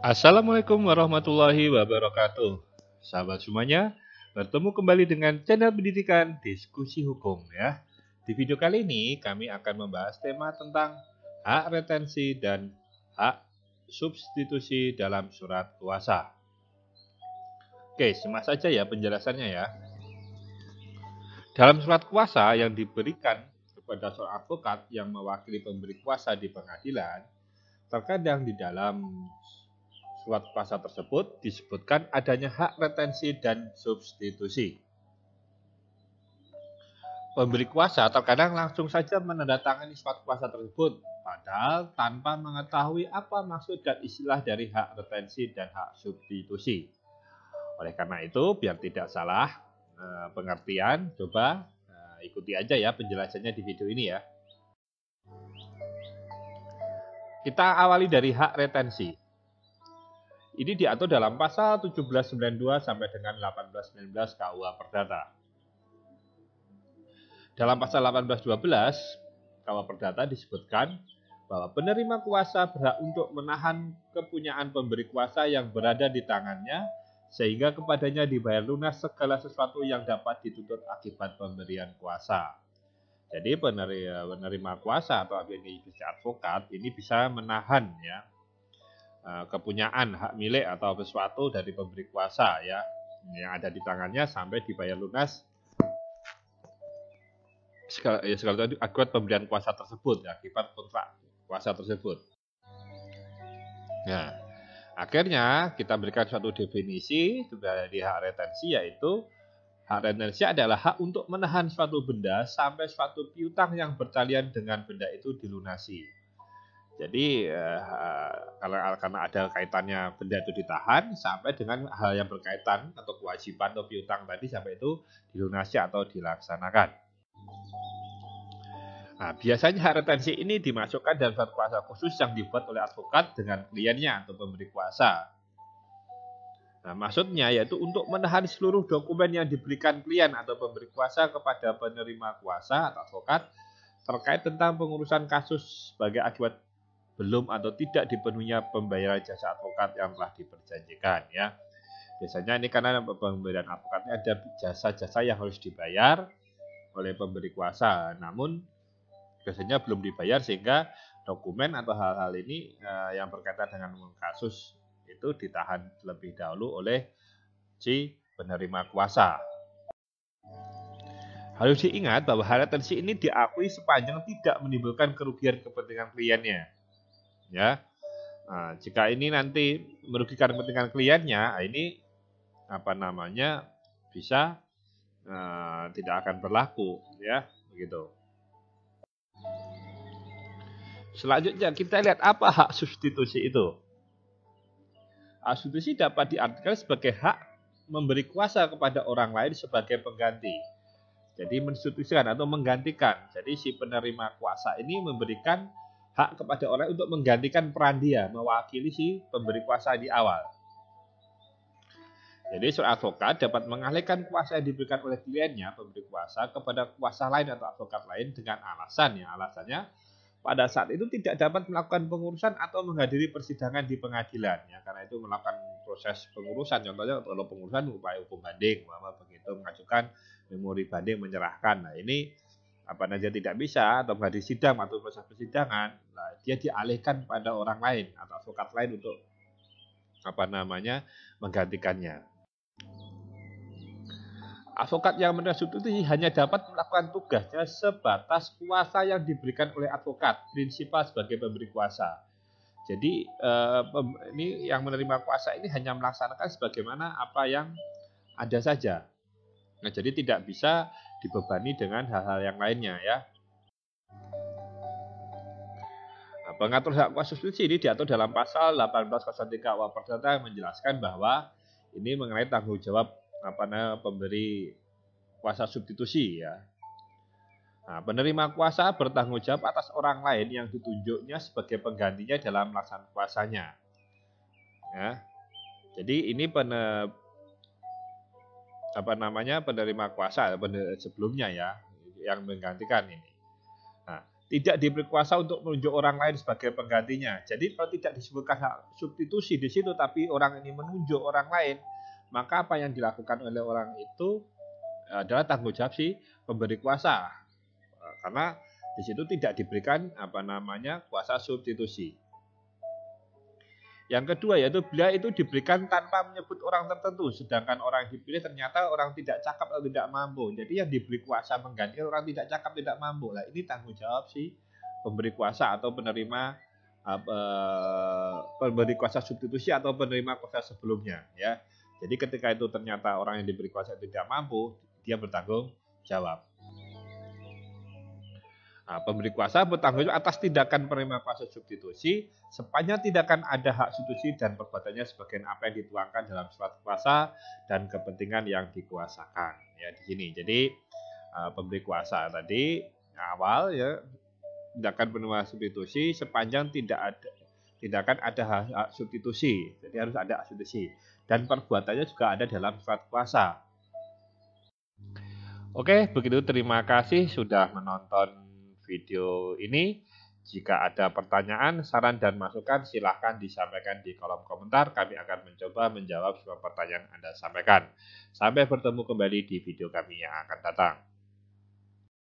Assalamualaikum warahmatullahi wabarakatuh. Sahabat semuanya, bertemu kembali dengan channel pendidikan diskusi hukum ya. Di video kali ini kami akan membahas tema tentang hak retensi dan hak substitusi dalam surat kuasa. Oke, simak saja ya penjelasannya ya. Dalam surat kuasa yang diberikan kepada seorang advokat yang mewakili pemberi kuasa di pengadilan, terkadang di dalam surat kuasa tersebut disebutkan adanya hak retensi dan substitusi. Pemberi kuasa terkadang langsung saja menandatangani surat kuasa tersebut, padahal tanpa mengetahui apa maksud dan istilah dari hak retensi dan hak substitusi. Oleh karena itu, biar tidak salah pengertian, coba ikuti aja ya penjelasannya di video ini ya. Kita awali dari hak retensi. Ini diatur dalam pasal 1792 sampai dengan 1819 KUH Perdata. Dalam pasal 1812 KUH Perdata disebutkan bahwa penerima kuasa berhak untuk menahan kepunyaan pemberi kuasa yang berada di tangannya sehingga kepadanya dibayar lunas segala sesuatu yang dapat dituntut akibat pemberian kuasa. Jadi penerima kuasa atau advokat ini bisa menahan ya kepunyaan hak milik atau sesuatu dari pemberi kuasa ya yang ada di tangannya sampai dibayar lunas segala akibat pemberian kuasa tersebut ya, akibat kontrak kuasa tersebut. Nah, akhirnya kita berikan suatu definisi dari hak retensi, yaitu hak retensi adalah hak untuk menahan suatu benda sampai suatu piutang yang bertalian dengan benda itu dilunasi. Jadi karena ada kaitannya benda itu ditahan sampai dengan hal yang berkaitan atau kewajiban atau piutang tadi sampai itu dilunasi atau dilaksanakan. Nah, biasanya hak retensi ini dimasukkan dalam surat kuasa khusus yang dibuat oleh advokat dengan kliennya atau pemberi kuasa. Nah, maksudnya yaitu untuk menahan seluruh dokumen yang diberikan klien atau pemberi kuasa kepada penerima kuasa atau advokat terkait tentang pengurusan kasus sebagai akibat belum atau tidak dipenuhinya pembayaran jasa advokat yang telah diperjanjikan ya. Biasanya ini karena pemberian advokatnya ada jasa-jasa yang harus dibayar oleh pemberi kuasa, namun biasanya belum dibayar sehingga dokumen atau hal-hal ini yang berkaitan dengan kasus itu ditahan terlebih dahulu oleh si penerima kuasa. Harus diingat bahwa hak retensi ini diakui sepanjang tidak menimbulkan kerugian kepentingan kliennya. Ya, nah, jika ini nanti merugikan kepentingan kliennya, ini bisa tidak akan berlaku, ya, begitu. Selanjutnya kita lihat apa hak substitusi itu. Hak substitusi dapat diartikan sebagai hak memberi kuasa kepada orang lain sebagai pengganti. Jadi mensubstitusikan atau menggantikan. Jadi si penerima kuasa ini memberikan hak kepada orang untuk menggantikan peran dia, mewakili si pemberi kuasa di awal. Jadi seorang advokat dapat mengalihkan kuasa yang diberikan oleh kliennya, pemberi kuasa, kepada kuasa lain atau advokat lain dengan alasannya pada saat itu tidak dapat melakukan pengurusan atau menghadiri persidangan di pengadilan ya, karena itu melakukan proses pengurusan, contohnya kalau pengurusan upaya hukum banding, begitu mengajukan memori banding menyerahkan. Nah, ini tidak bisa atau menghadiri sidang atau proses persidangan, nah, dia dialihkan pada orang lain atau advokat lain untuk menggantikannya. Advokat yang menerima substitusi hanya dapat melakukan tugasnya sebatas kuasa yang diberikan oleh advokat, prinsipal sebagai pemberi kuasa. Jadi ini yang menerima kuasa ini hanya melaksanakan sebagaimana apa yang ada saja. Nah, jadi tidak bisa dibebani dengan hal-hal yang lainnya ya. Nah, pengatur hak kuasa substitusi ini diatur dalam pasal 1803 KUH Perdata yang menjelaskan bahwa ini mengenai tanggung jawab pemberi kuasa substitusi ya. Nah, penerima kuasa bertanggung jawab atas orang lain yang ditunjuknya sebagai penggantinya dalam melaksanakan kuasanya. Ya. Jadi ini penerima kuasa sebelumnya ya yang menggantikan ini. Nah, tidak diberi kuasa untuk menunjuk orang lain sebagai penggantinya. Jadi kalau tidak disebutkan hak substitusi di situ, tapi orang ini menunjuk orang lain, maka apa yang dilakukan oleh orang itu adalah tanggung jawab si pemberi kuasa, karena di situ tidak diberikan kuasa substitusi. Yang kedua yaitu bila itu diberikan tanpa menyebut orang tertentu, sedangkan orang yang dipilih ternyata orang tidak cakap atau tidak mampu. Jadi yang diberi kuasa menggantikan orang tidak cakap, tidak mampu. Nah, ini tanggung jawab si pemberi kuasa atau penerima pemberi kuasa substitusi atau penerima kuasa sebelumnya, ya. Jadi ketika itu ternyata orang yang diberi kuasa tidak mampu, dia bertanggung jawab. Nah, pemberi kuasa bertanggung jawab atas tindakan penerima kuasa substitusi sepanjang tindakan ada hak substitusi dan perbuatannya sebagian apa yang dituangkan dalam surat kuasa dan kepentingan yang dikuasakan. Ya di sini. Jadi pemberi kuasa tadi awal ya tindakan penerima substitusi sepanjang tidak ada tindakan ada hak substitusi. Jadi harus ada hak substitusi dan perbuatannya juga ada dalam surat kuasa. Oke, begitu, terima kasih sudah menonton video ini. Jika ada pertanyaan, saran, dan masukan, silahkan disampaikan di kolom komentar. Kami akan mencoba menjawab semua pertanyaan Anda sampaikan. Sampai bertemu kembali di video kami yang akan datang.